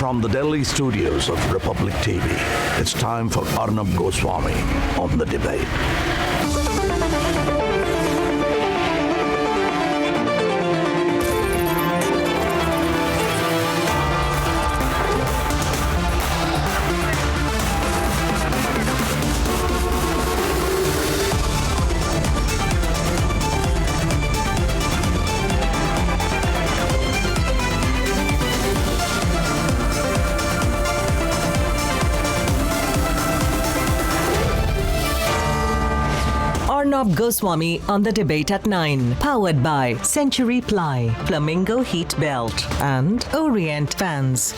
From the Delhi studios of Republic TV, it's time for Arnab Goswami on The Debate. Arnab Goswami on The Debate at 9. Powered by Century Ply, Flamingo Heat Belt and Orient Fans.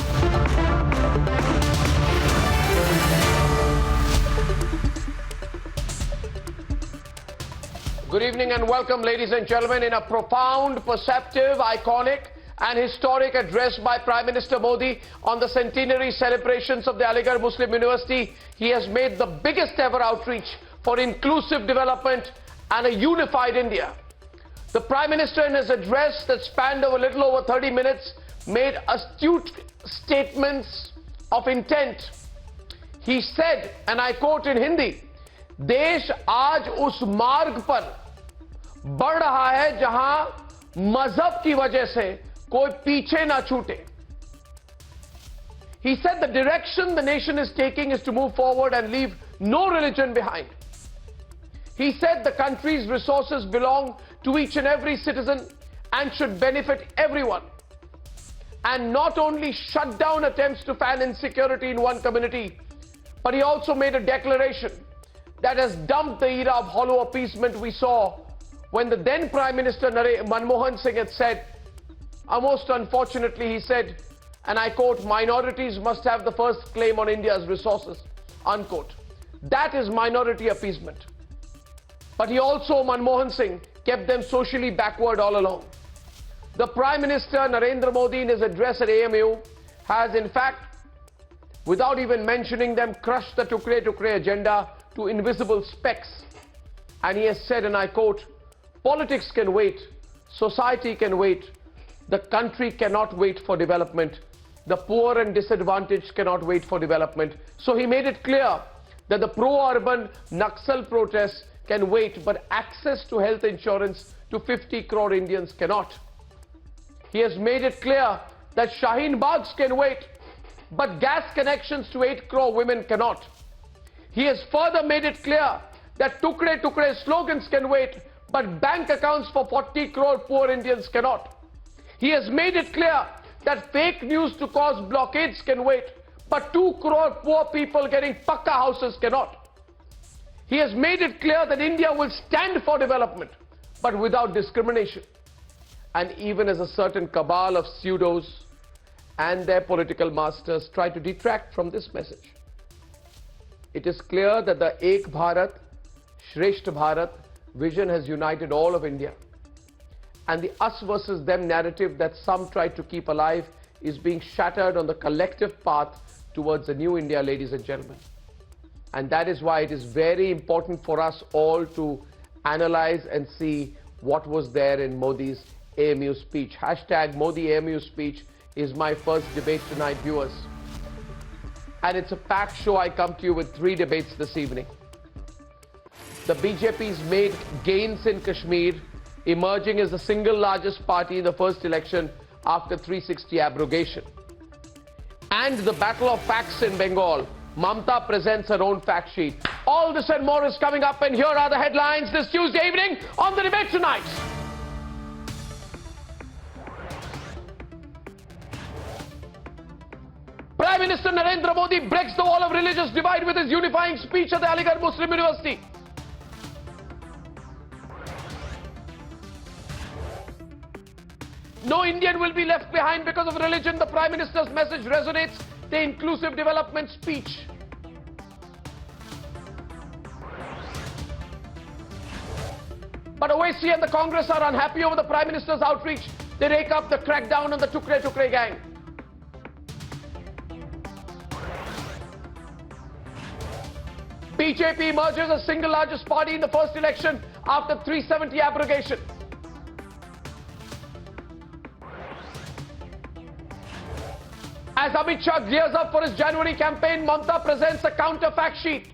Good evening and welcome, ladies and gentlemen, in a profound, perceptive, iconic and historic address by Prime Minister Modi on the centenary celebrations of the Aligarh Muslim University. He has made the biggest ever outreach for inclusive development and a unified India. The Prime Minister, in his address that spanned over a little over 30 minutes, made astute statements of intent. He said, and I quote in Hindi, देश आज उस मार्ग पर बढ़ रहा है जहां मजहब की वजह से कोई पीछे ना छूटे. He said the direction the nation is taking is to move forward and leave no religion behind. He said the country's resources belong to each and every citizen and should benefit everyone. And not only shut down attempts to fan insecurity in one community, but he also made a declaration that has dumped the era of hollow appeasement we saw when the then Prime Minister Manmohan Singh had said, most unfortunately he said, and I quote, minorities must have the first claim on India's resources, unquote. That is minority appeasement. But he also, Manmohan Singh, kept them socially backward all along. The Prime Minister Narendra Modi, in his address at AMU, has in fact, without even mentioning them, crushed the Tukre Tukre agenda to invisible specks. And he has said, and I quote, politics can wait, society can wait, the country cannot wait for development, the poor and disadvantaged cannot wait for development. So he made it clear that the pro-urban Naxal protests can wait, but access to health insurance to 50 crore Indians cannot. He has made it clear that Shaheen Baghs can wait, but gas connections to 8 crore women cannot. He has further made it clear that Tukre Tukre slogans can wait, but bank accounts for 40 crore poor Indians cannot. He has made it clear that fake news to cause blockades can wait, but 2 crore poor people getting pakka houses cannot. He has made it clear that India will stand for development, but without discrimination. And even as a certain cabal of pseudos and their political masters try to detract from this message, it is clear that the Ek Bharat, Shreshth Bharat vision has united all of India. And the us versus them narrative that some try to keep alive is being shattered on the collective path towards a new India, ladies and gentlemen. And that is why it is very important for us all to analyze and see what was there in Modi's AMU speech. Hashtag Modi AMU speech is my first debate tonight, viewers. And it's a packed show. I come to you with 3 debates this evening. The BJP's made gains in Kashmir, emerging as the single largest party in the first election after 360 abrogation. And the battle of facts in Bengal. Mamta presents her own fact sheet. All this and more is coming up, and here are the headlines this Tuesday evening on The Debate Tonight. Prime Minister Narendra Modi breaks the wall of religious divide with his unifying speech at the Aligarh Muslim University. No Indian will be left behind because of religion. The Prime Minister's message resonates. The inclusive development speech. But Owaisi and the Congress are unhappy over the Prime Minister's outreach. They rake up the crackdown on the Tukre Tukre gang. BJP emerges as single largest party in the first election after 370 abrogation. As Amit Shah gears up for his January campaign, Mamata presents a counter fact sheet.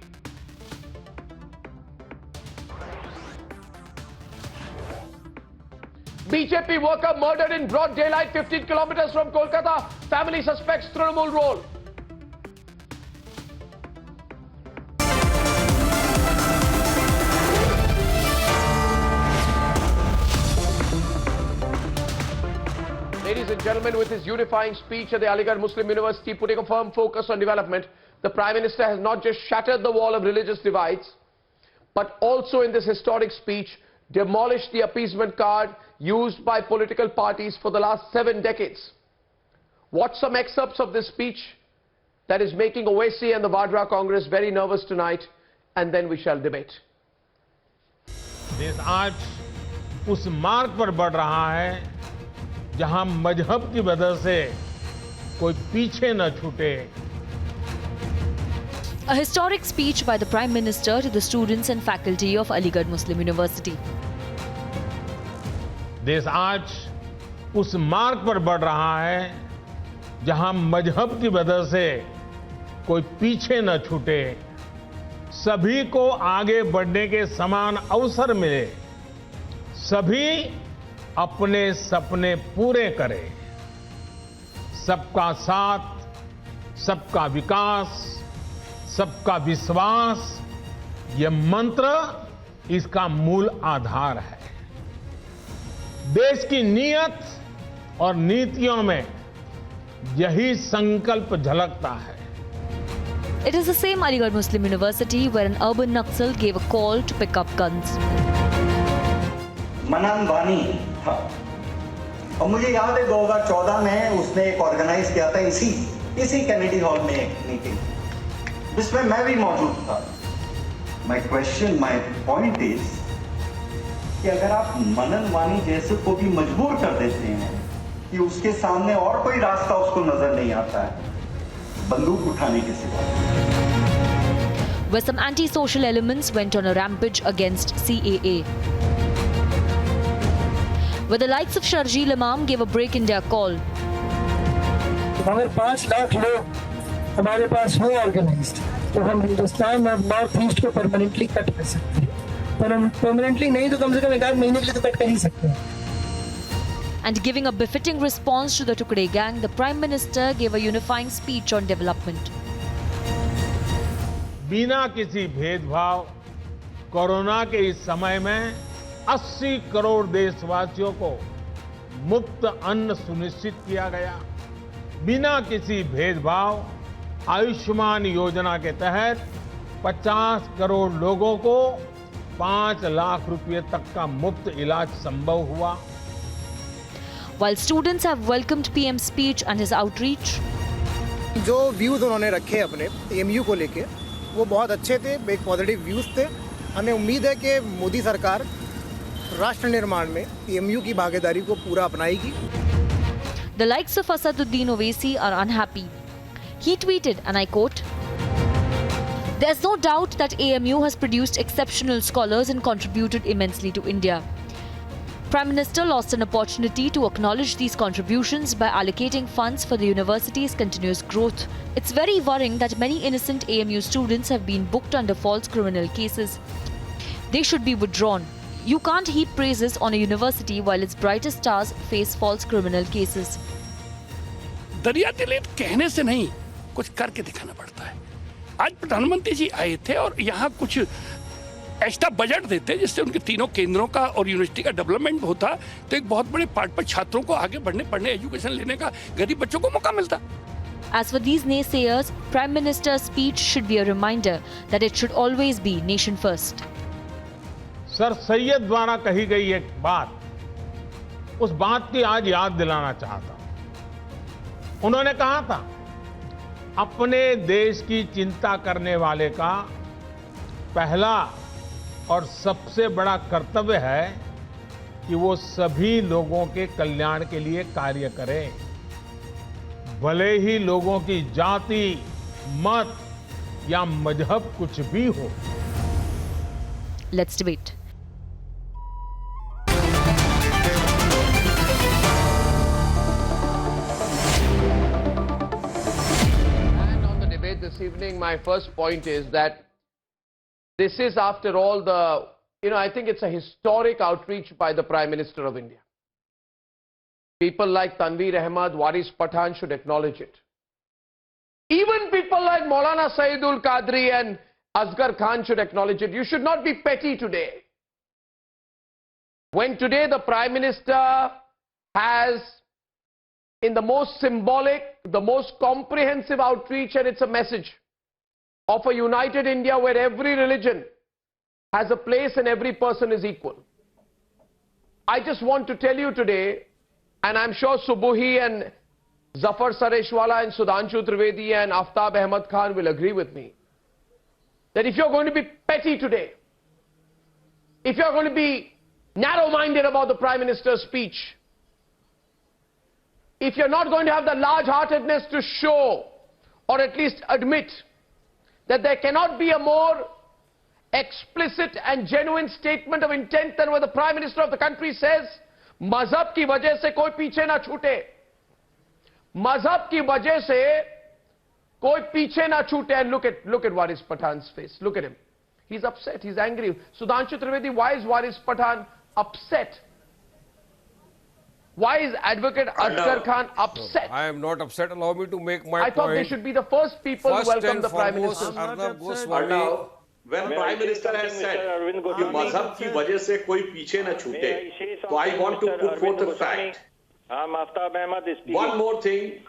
BJP worker murdered in broad daylight 15 kilometers from Kolkata. Family suspects Trinamool role. Ladies and gentlemen, with his unifying speech at the Aligarh Muslim University putting a firm focus on development, the Prime Minister has not just shattered the wall of religious divides, but also in this historic speech demolished the appeasement card used by political parties for the last 7 decades. Watch some excerpts of this speech that is making Owaisi and the Vadra Congress very nervous tonight, and then we shall debate. देश आज उस मार्ग पर बढ़ रहा है जहां मजहब की वजह से कोई पीछे न छूटे. A historic speech by the Prime Minister to the students and faculty of Aligarh Muslim University. देश आज उस मार्ग पर बढ़ रहा है जहां मजहब की वजह से कोई पीछे न छूटे, सभी को आगे बढ़ने के समान अवसर मिले, सभी अपने सपने पूरे करें. सबका साथ, सबका विकास, सबका विश्वास, यह मंत्र इसका मूल आधार है. देश की नीयत और नीतियों में यही संकल्प झलकता है. It is the same Aligarh Muslim University where an urban Naxal gave a call to pick up guns. मनन वानी था और मुझे याद है 2014 में उसने एक ऑर्गेनाइज किया था इसी कैनेडी हॉल में एक मीटिंग जिसमें मैं भी मौजूद था. माय पॉइंट इज कि अगर आप मनन वानी जैसे को भी मजबूर कर देते हैं कि उसके सामने और कोई रास्ता उसको नजर नहीं आता है बंदूक उठाने के सिवा. Where some anti-social elements went on a rampage against CAA. Where the likes of Sharjeel Imam gave a break in their call. अगर 5 लाख लोग हमारे पास हो ऑर्गेनाइज्ड तो हम हिंदुस्तान और नॉर्थ ईस्ट को परमानेंटली कट कर सकते हैं. पर हम परमानेंटली नहीं तो कम से कम 1 महीने के लिए तो कट कर ही सकते हैं. And giving a befitting response to the Tukde gang, the Prime Minister gave a unifying speech on development. बिना किसी भेदभाव कोरोना के इस समय में 80 करोड़ देशवासियों को मुफ्त अन्न सुनिश्चित किया गया. बिना किसी भेदभाव आयुष्मान योजना के तहत 50 करोड़ लोगों को 5 लाख रुपए तक का मुफ्त इलाज संभव हुआ. While students have welcomed PM's speech and his outreach, जो व्यूज उन्होंने रखे अपने एमयू को लेके वो बहुत अच्छे थे, एक पॉजिटिव व्यूज थे. हमें उम्मीद है कि मोदी सरकार राष्ट्र निर्माण में एमयू की भागीदारी को पूरा अपनाएगी. the likes of Asaduddin Owaisi are unhappy. He tweeted, and I quote, "There's no doubt that AMU has produced exceptional scholars and contributed immensely to India. Prime Minister lost an opportunity to acknowledge these contributions by allocating funds for the university's continuous growth. It's very worrying that many innocent AMU students have been booked under false criminal cases. They should be withdrawn. You can't heap praises on a university while its brightest stars face false criminal cases." दरिया दिलेर कहने से नहीं, कुछ करके दिखाना पड़ता है. आज प्रधानमंत्री जी आए थे और यहाँ कुछ एक्स्ट्रा बजट देते जिससे उनके तीनों केंद्रों का और यूनिवर्सिटी का डेवलपमेंट होता तो एक बहुत बड़े पार्ट पर छात्रों को आगे बढ़ने पढ़ने एजुकेशन लेने का गरीब बच्चों को मौका मिलता. As for these naysayers, Prime Minister's speech should be a reminder that it should always be nation first. Sir Syed द्वारा कही गई एक बात, उस बात की आज याद दिलाना चाहता हूं. उन्होंने कहा था, अपने देश की चिंता करने वाले का पहला और सबसे बड़ा कर्तव्य है कि वो सभी लोगों के कल्याण के लिए कार्य करे, भले ही लोगों की जाति, मत या मजहब कुछ भी हो. Let's debate. this evening, my first point is that this is, after all, I think it's a historic outreach by the Prime Minister of India. People like Tanveer Ahmad, Waris Pathan should acknowledge it. Even people like Maulana Sayyidul Qadri and Asghar Khan should acknowledge it. You should not be petty today. When today the Prime Minister has, in the most symbolic, the most comprehensive outreach, and it's a message of a united India where every religion has a place and every person is equal. I just want to tell you today, and I'm sure Subuhi and Zafar Sareshwala and Sudhanshu Trivedi and Aftab Ahmad Khan will agree with me, that if you're going to be petty today, if you're going to be narrow-minded about the Prime Minister's speech, if you're not going to have the large-heartedness to show, or at least admit, that there cannot be a more explicit and genuine statement of intent than when the Prime Minister of the country says, mazhab ki wajah se koi piche na chhute. Mazhab ki wajah se koi piche na chhute. And look at Waris Pathan's face. Look at him. He's upset. He's angry. Sudhanshu Trivedi, why is Waris Pathan upset? Why is Advocate Asghar Khan upset? I am not upset. Allow me to make my point. I thought they should be the first people to welcome the Prime Minister. Arnab Goswami, when Prime Minister has said कि मजहब की वजह से कोई पीछे न छूटे, so I want to put forth a fact. One more thing,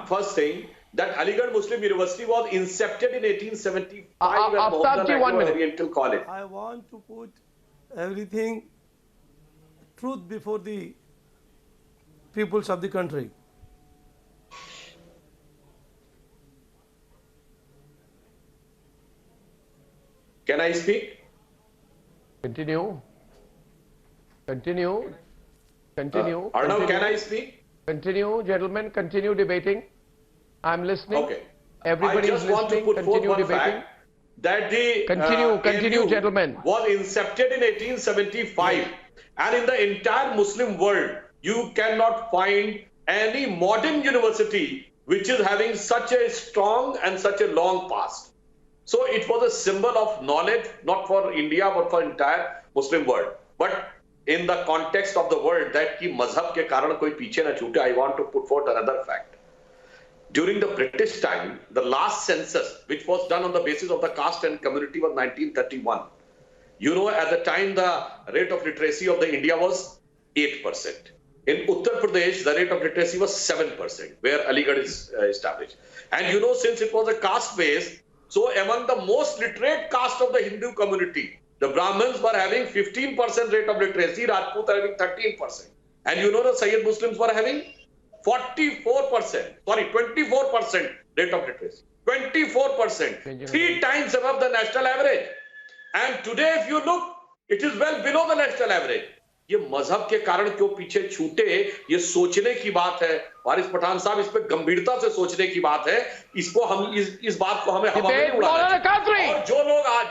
first thing, that Aligarh Muslim University was incepted in 1875 at Mohammedan Oriental College. I want to put everything, truth before the peoples of the country. Can I speak? Continue. Arnav, can I speak? Continue, gentlemen. Continue debating. I'm listening. Okay. Everybody is listening. I just want to put forth one fact that the continue, gentlemen. Was incepted in 1875, and in the entire Muslim world, you cannot find any modern university which is having such a strong and such a long past. So it was a symbol of knowledge, not for India, but for entire Muslim world. But in the context of the world, that ki mazhab ke karan koi piche na chute, I want to put forth another fact. During the British time, the last census, which was done on the basis of the caste and community, was 1931. You know, at the time, the rate of literacy of the India was 8%. In Uttar Pradesh, the rate of literacy was 7%, where Aligarh is established. And you know, since it was a caste base, so among the most literate caste of the Hindu community, the Brahmins were having 15% rate of literacy, Rajput are having 13%. And you know the Sayyid Muslims were having 24% rate of literacy. 24%, 3 times above the national average. And today, if you look, it is well below the national average. ये मजहब के कारण क्यों पीछे छूटे, ये सोचने की बात है। वारिस पठान साहब, इस पे गंभीरता से सोचने की बात है। इसको हम इस बात को हमें हवा में नहीं उड़ाना चाहिए। और जो लोग आज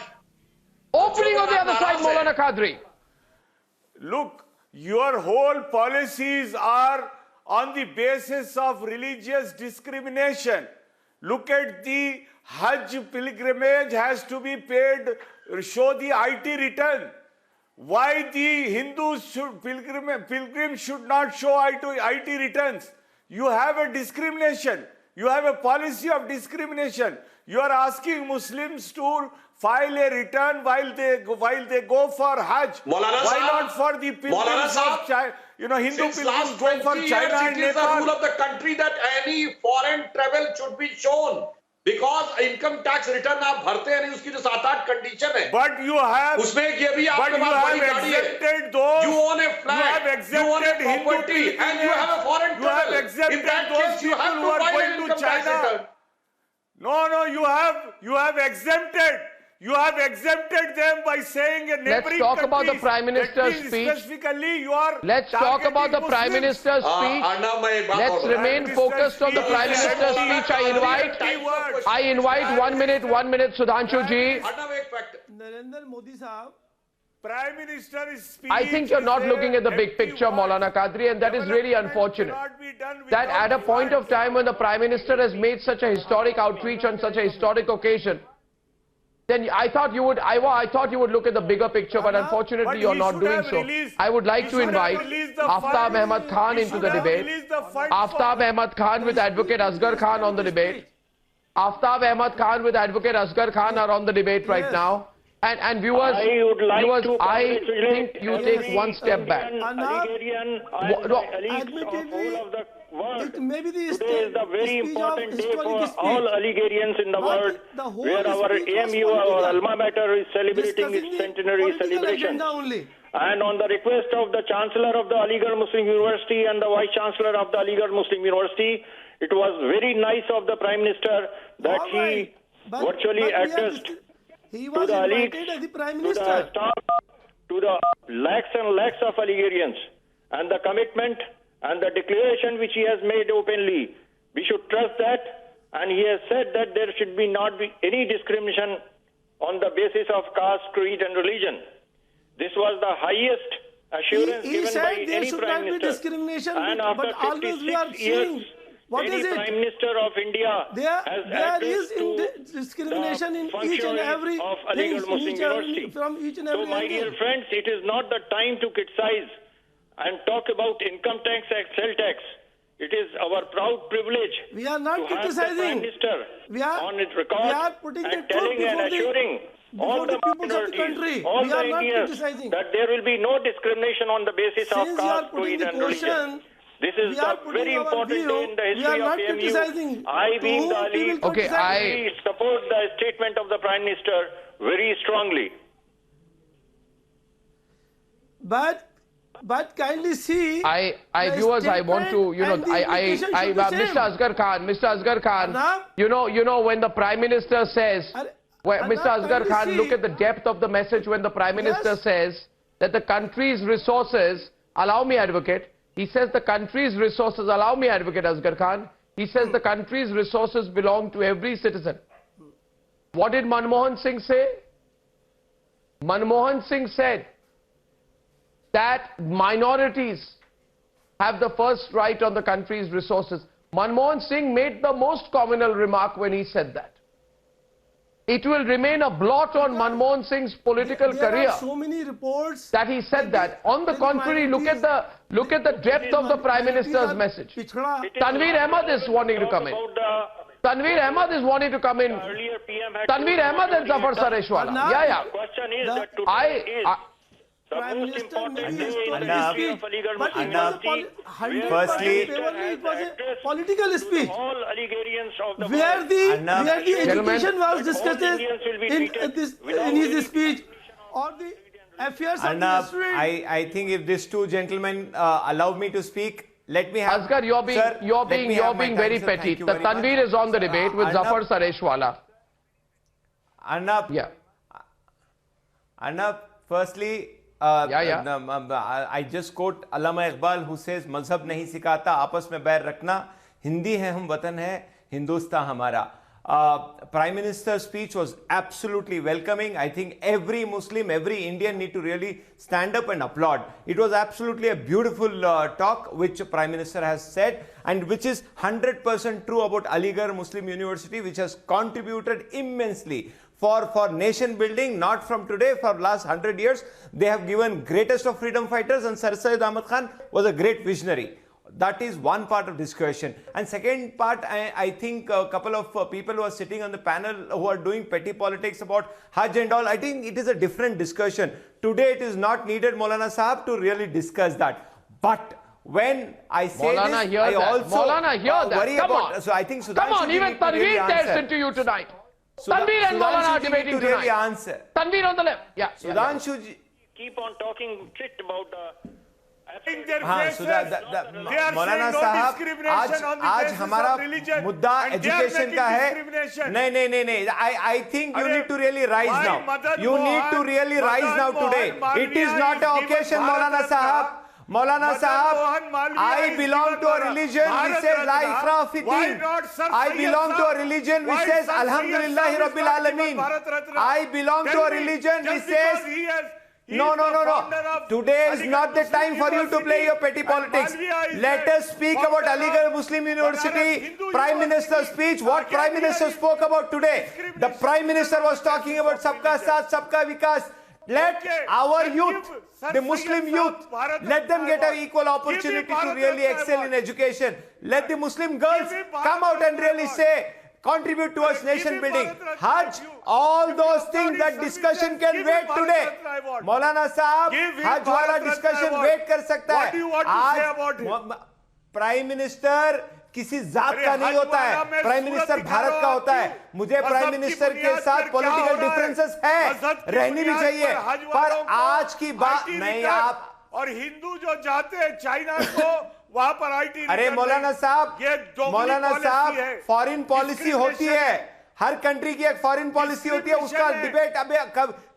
opening on the other side, Maulana Qadri. Look, your whole policies are on the basis of religious discrimination. Look at the Hajj pilgrimage has to be paid, show the IT return. Why the Hindus should pilgrims should not show IT returns? You have a discrimination. You have a policy of discrimination. You are asking Muslims to file a return while they go for Hajj. Why not for the pilgrims of China? You know, Hindu pilgrims go for China and Nepal. It is the rule of the country that any foreign travel should be shown. Because income tax return आप भरते हैं नहीं, उसकी जो 7-8 condition है. But you have. उसमें ये भी आपके पास बड़ी गाड़ी है. Those. You own a flat. You own a property, and you have a foreign travel. You have exempted in that those case, you have people who are going to China. No, you have exempted. You have exempted them by saying a neighboring Let's talk about the Prime Minister's speech. Specifically, you are. Let's talk about the Prime Minister's speech. Let's remain focused on the Prime Minister's speech. I invite 1 minute, Sudhanshu ji. Narendra Modi sahab, Prime Minister is speaking. I think you're not looking at the big picture, Maulana Qadri, and that is really unfortunate. that at a point of time when the Prime Minister has made such a historic outreach on such a historic occasion, then I thought you would look at the bigger picture, but unfortunately you're not doing so. I would like to invite Aftab Ahmed Khan into the debate. Aftab Ahmed Khan with Advocate Asghar Khan on the debate. Aftab Ahmed Khan with Advocate Asghar Khan are on the debate right now. And viewers, I think you take one step back. Maybe today is the very important day for all Alligerians in the world, where our AMU, our alma mater, is celebrating its centenary celebration. And on the request of the Chancellor of the Aligarh Muslim University and the Vice Chancellor of the Aligarh Muslim University, it was very nice of the Prime Minister that he virtually addressed to the elites, to the staff, to the lakhs and lakhs of Alligerians, and the commitment and the declaration which he has made openly. We should trust that, and he has said that there should not be any discrimination on the basis of caste, creed and religion. This was the highest assurance given by any Prime Minister. And after 56 years, any Prime Minister of India has addressed to discrimination in each and every of Aligarh Muslim University. From each and every so, my dear friends, it is not the time to criticize and talk about income tax, excel tax. It is our proud privilege. We are not to criticizing. have the Prime Minister on its record we are putting and the telling and assuring all the minorities, all the Indians, that there will be no discrimination on the basis of caste, creed and religion. This is the very important day in the history of AMU. I, being the elite, I support the statement of the Prime Minister very strongly. But kindly see. Viewers, I want to, Mr. Asghar Khan, you know, when the Prime Minister says, Mr. Asghar Khan, look at the depth of the message when the Prime Minister says that the country's resources, allow me, Advocate, he says the country's resources, allow me, Advocate Asghar Khan, he says the country's resources belong to every citizen. What did Manmohan Singh say? Manmohan Singh said that minorities have the first right on the country's resources. Manmohan Singh made the most communal remark when he said that. It will remain a blot on Manmohan Singh's political career. There are so many reports that he said that. On the contrary, look at the depth of the Prime Minister's message. Tanveer Ahmed is wanting to come in. Tanveer Ahmed is wanting to come in. Tanveer Ahmed and Zafar Sareshwala. Yeah. The question is that today is the most important day in the history of Aligarh Muslim University. Firstly, it was a political speech all Alligerians of the where the education was discussed in his speech, or the affairs of the student. I think if these two gentlemen allow me to speak, let me have. Asghar, you're being very petty. The Tanveer is on the debate with Zafar Sareshwala. Arnab, firstly, I just quote Allama Iqbal, who says, मजहब नहीं सिखाता आपस में बैर रखना, हिंदी है हम वतन है, हिंदुस्तान हमारा. Prime Minister's speech was absolutely welcoming. I think every Muslim, every Indian need to really stand up and applaud. It was absolutely a beautiful talk which Prime Minister has said, and which is 100% true about Aligarh Muslim University, which has contributed immensely for nation building, not from today, for last 100 years. They have given greatest of freedom fighters, and Sir Syed Ahmad Khan was a great visionary. That is one part of discussion. And second part, I think a couple of people who are sitting on the panel who are doing petty politics about Hajj and all, I think it is a different discussion. Today it is not needed, Maulana Sahab, to really discuss that. But when I say Maulana, this, I also worry about... On. So I think Sudhanshu, come on, even Tanveer dares into you tonight. Tanveer and Maulana are debating tonight. Really answer. Tanveer on the left. Yeah. Sudhanshu ji. Keep on talking shit about the... मौलाना साहब आज हमारा मुद्दा education का है. नहीं, I think you need to really rise now. You need to really rise now today. It is not an occasion, Maulana Sahab. I belong to a religion which says La Ikraha fi Din. I belong to a religion which says Alhamdulillahi Rabbil Alameen. I belong to a religion which says No. Today is not the time for you to play your petty politics. Let us speak about Aligarh Muslim University Prime Minister's speech. What Prime Minister spoke about today? The Prime Minister was talking about Sabka Saath, Sabka Vikas. Let our youth, the Muslim youth, let them get an equal opportunity to really excel in education. Let the Muslim girls come out and really say, contribute towards nation building. Hajj, all those things, that discussion can wait today. Maulana Sahab, Hajj wala discussion wait kar sakta hai. Aaj Prime Minister किसी जात का नहीं होता है, prime minister Bharat का होता है. मुझे प्राइम मिनिस्टर के साथ पॉलिटिकल डिफरेंसेस है, रहनी भी चाहिए, पर आज की बात नहीं. आप और हिंदू जो जाते हैं चाइना को वहां पर आईटी. अरे मौलाना साहब, फॉरेन पॉलिसी होती है, हर कंट्री की एक फॉरेन पॉलिसी होती है, उसका डिबेट अबे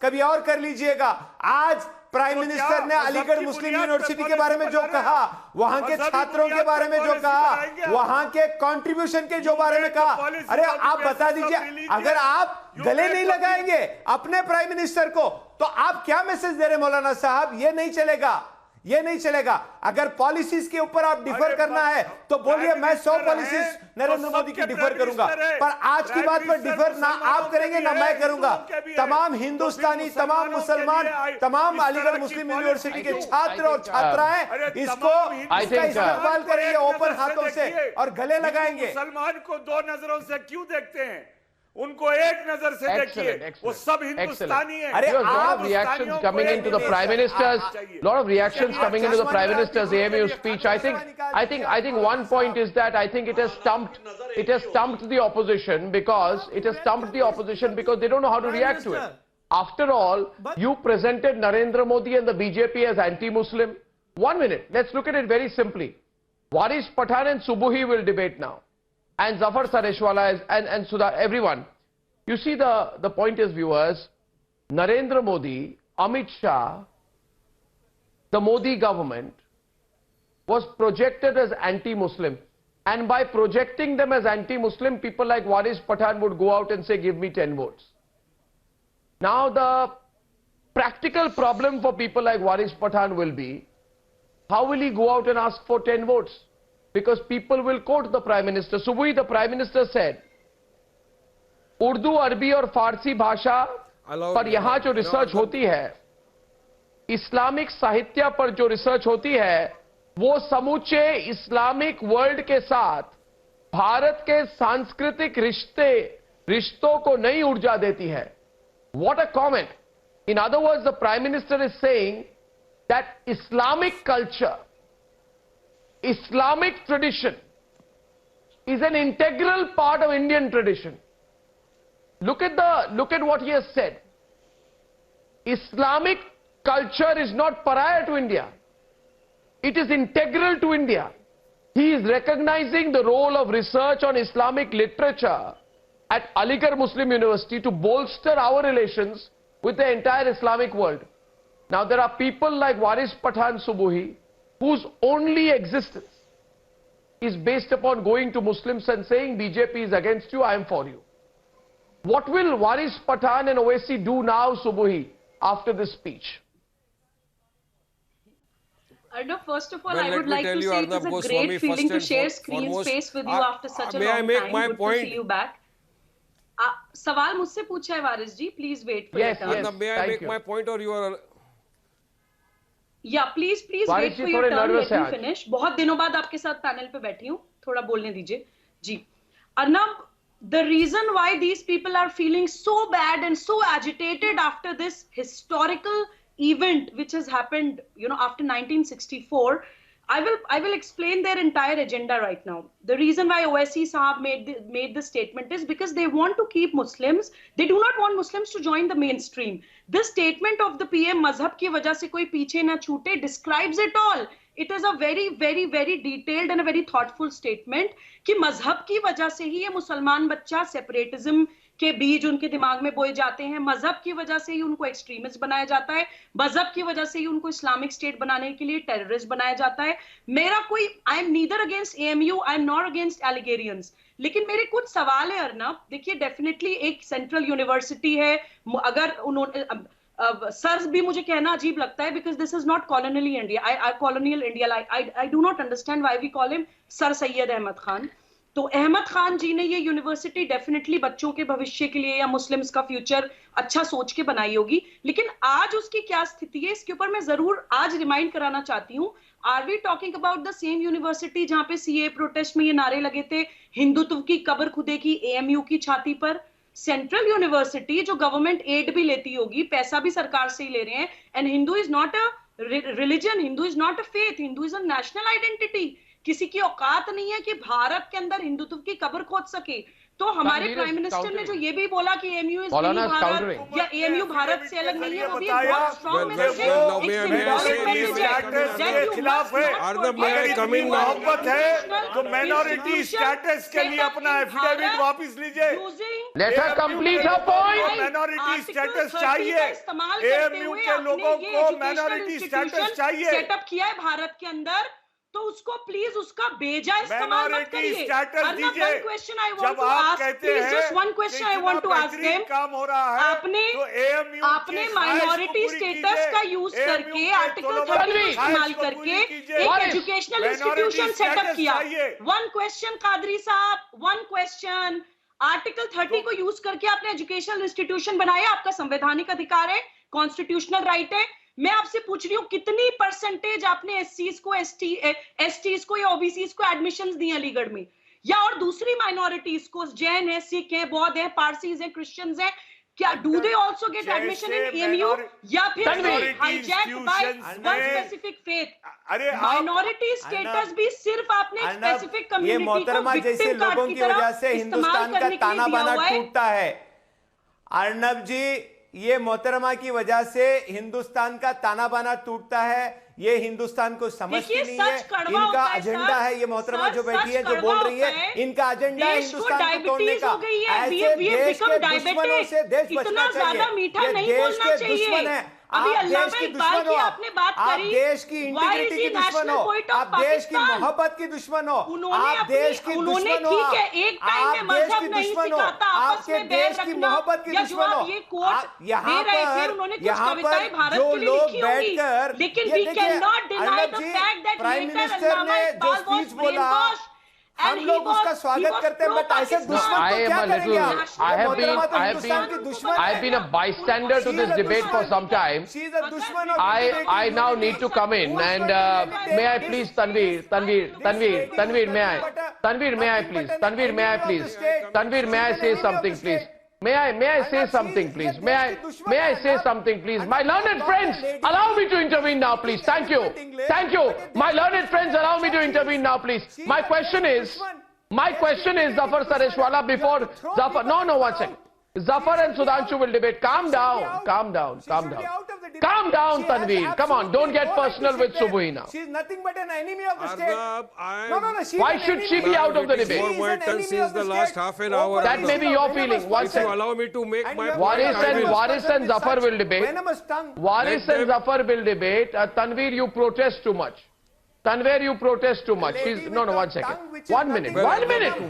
कभी और कर लीजिएगा. आज प्राइम मिनिस्टर ने अलीगढ़ मुस्लिम यूनिवर्सिटी के बारे में जो कहा, वहां के छात्रों के बारे में जो कहा, वहां के कंट्रीब्यूशन के जो बारे में कहा, अरे आप बता दीजिए, अगर आप गले नहीं लगाएंगे अपने प्राइम मिनिस्टर को तो आप क्या मैसेज दे रहे मौलाना साहब? ये नहीं चलेगा, ये नहीं चलेगा. अगर पॉलिसीज के ऊपर आप डिफर करना है तो बोलिए, मैं 100 पॉलिसीज नरेंद्र मोदी की डिफर करूंगा, पर आज की बात पर डिफर ना आप करेंगे ना मैं करूंगा. तमाम हिंदुस्तानी, तमाम मुसलमान, तमाम अलीगढ़ मुस्लिम यूनिवर्सिटी के छात्र और छात्राएं इसको इस्तेमाल करेंगे ओपन हाथों से और गले लगाएंगे. मुसलमान को दो नजरों से क्यों देखते हैं? उनको एक नजर से देखिए, वो सब हिंदुस्तानी है. अरे lot of reactions coming into the Prime Minister's, lot of reactions coming into the Prime Minister's AMU speech. I think one point is that I think it has stumped the opposition because they don't know how to react to it. After all, you presented Narendra Modi and the BJP as anti-Muslim. 1 minute, let's look at it very simply. Waris Pathan and Subuhi will debate now. And Zafar Sareshwala and Sudha, everyone. You see, the point is, viewers, Narendra Modi, Amit Shah, the Modi government was projected as anti-Muslim. And by projecting them as anti-Muslim, people like Waris Pathan would go out and say, give me 10 votes. Now the practical problem for people like Waris Pathan will be, how will he go out and ask for 10 votes? Because people will quote the Prime Minister. Subuhi, the Prime Minister said, Urdu, Arabi और फारसी भाषा पर यहाँ जो research होती है, Islamic साहित्य पर जो रिसर्च होती है, वो समूचे इस्लामिक वर्ल्ड के साथ भारत के सांस्कृतिक रिश्तों को नई ऊर्जा देती है. What a comment. In other words, the Prime Minister is saying that Islamic culture, Islamic tradition is an integral part of Indian tradition. Look at what he has said. Islamic culture is not pariah to India. It is integral to India. He is recognizing the role of research on Islamic literature at Aligarh Muslim University to bolster our relations with the entire Islamic world. Now there are people like Waris Pathan Subuhi whose only existence is based upon going to Muslims and saying BJP is against you, I am for you. What will Waris Pathan and Owaisi do now, Subuhi, after this speech? Arnab, first of all, I would like to say it is a great feeling to share screen space with you after such a long time. Good to see you back. सवाल मुझसे पूछा है वारिस जी, please wait for your turn. May I make my point or you are... Yeah, please wait for your turn. Let me finish. बहुत दिनों बाद आपके साथ panel पे बैठी हूँ, थोड़ा बोलने दीजिए. जी, Arnab, the reason why these people are feeling so bad and so agitated after this historical event which has happened, after 1964, I will explain their entire agenda right now. The reason why Owaisi Sahab made this statement is because they want to keep Muslims. They do not want Muslims to join the mainstream. This statement of the PM, mazhab ki wajah se koi piche na chute, describes it all. It is a very, very, very detailed and a very thoughtful statement कि मजहब की वजह से ही ये मुसलमान बच्चा separatism के बीज उनके दिमाग में बोए जाते हैं, मजहब की वजह से ही उनको एक्सट्रीमिस्ट बनाया जाता है, मजहब की वजह से ही उनको इस्लामिक स्टेट बनाने के लिए टेररिस्ट बनाया जाता है. मेरा कोई, I am neither against AMU, I am not against Aligarians, लेकिन मेरे कुछ सवाल है अर्नब. देखिए, डेफिनेटली एक सेंट्रल यूनिवर्सिटी है, अगर उन्होंने सर भी मुझे कहना अजीब लगता है because this is not colonial India, colonial India. I do not understand why we call him sir Syed Ahmed Khan. तो अहमद खान जी ने ये यूनिवर्सिटी डेफिनेटली बच्चों के भविष्य के लिए या मुस्लिम्स का फ्यूचर अच्छा सोच के बनाई होगी, लेकिन आज उसकी क्या स्थिति है इसके ऊपर मैं जरूर आज रिमाइंड कराना चाहती हूँ। Are we talking about the same university जहां पे सीए प्रोटेस्ट में ये नारे लगे थे, हिंदुत्व की कब्र खुदे की एएमयू की छाती पर। सेंट्रल यूनिवर्सिटी जो गवर्नमेंट एड भी लेती होगी, पैसा भी सरकार से ही ले रहे हैं। And Hindu is not a religion, Hindu is not a faith, Hindu is a national identity. किसी की औकात नहीं है कि भारत के अंदर हिंदुत्व की कब्र खोद सके। तो हमारे प्राइम मिनिस्टर ने जो ये भी बोला कि एएमयू इज भारत या एएमयू भारत से अलग नहीं है, वो भी बहुत स्ट्रांग मैसेज है, एक सिंबॉलिक मैसेज है। खिलाफ है। अगर मोहब्बत है तो माइनॉरिटी स्टेटस के लिए अपना एफिडेविट वापस लीजिए। लेट हर कंप्लीट हर पॉइंट। माइनॉरिटी स्टेटस चाहिए, एएमयू के लोगों को माइनॉरिटी स्टेटस चाहिए। सेटअप किया है भारत के अंदर, तो उसको प्लीज उसका बेजा इस्तेमाल मत करिए। Question I want to ask, please just one question I want to ask him. काम हो रहा है, आपने माइनॉरिटी स्टेटस का यूज करके आर्टिकल 30 इस्तेमाल करके एक एजुकेशनल इंस्टीट्यूशन सेटअप किया। वन क्वेश्चन कादरी साहब, वन क्वेश्चन। आर्टिकल 30 को यूज करके आपने एजुकेशनल इंस्टीट्यूशन बनाया, आपका संवैधानिक अधिकार है, कॉन्स्टिट्यूशनल राइट है। मैं आपसे पूछ रही हूँ कितनी परसेंटेज आपने एससीज को, एसटीज को या ओबीसीज को एडमिशंस दी अलीगढ़ में, या और दूसरी माइनॉरिटीज को, जैन है, सिख है, बौद्ध है, पारसीज है, क्रिश्चियंस है, क्या do they also get admission in AMU, या फिर hijack by one specific faith? अरे माइनॉरिटी स्टेटस भी सिर्फ आपने स्पेसिफिक कम्युनिटी को जैसे लोगों की वजह से हिंदुस्तान का ताना बाना टूटता है। अर्नब जी, ये मोहतरमा की वजह से हिंदुस्तान का ताना बाना टूटता है। ये हिंदुस्तान को समझती नहीं है, इनका एजेंडा है। ये मोहतरमा जो बैठी है, जो बोल रही है, इनका एजेंडा है हिंदुस्तान को तोड़ने का। ऐसे देश के दुश्मनों से देश बचना चाहिए। ये देश के दुश्मन है, आप देश की दुश्मन हो, आप देश की इंटीग्रिटी की दुश्मन हो, आप देश की मोहब्बत की दुश्मन हो, आप देश की दुश्मन हो, आप देश की दुश्मन हो, आपके देश की मोहब्बत की दुश्मन हो। यहाँ पर जो लोग बैठकर, ये देखिए अर्नब जी, प्राइम मिनिस्टर ने जो स्पीच बोला, हम लोग उसका स्वागत करते हैं, बट ऐसे दुश्मन को क्या करेंगे आप? I have been a bystander to this debate for some time. I now need to come in and may I please Tanveer, may I say something please? May I say something please? May I say something please? My learned friends, allow me to intervene now please. Thank you. My learned friends, allow me to intervene now please. My question is Zafar Sareshwala, before Zafar, no, one second. Zafar and Sudhanshu will debate. Calm down, Tanveer. Come on, don't get personal with Subhi now. She's nothing but an enemy of the state. No, why should she be out of the debate? For my turn since the last half an hour. That may be your feeling. One second. Allow me to make my Waris and Zafar will debate. Waris and Zafar will debate. Tanveer, you protest too much. No, one second. 1 minute.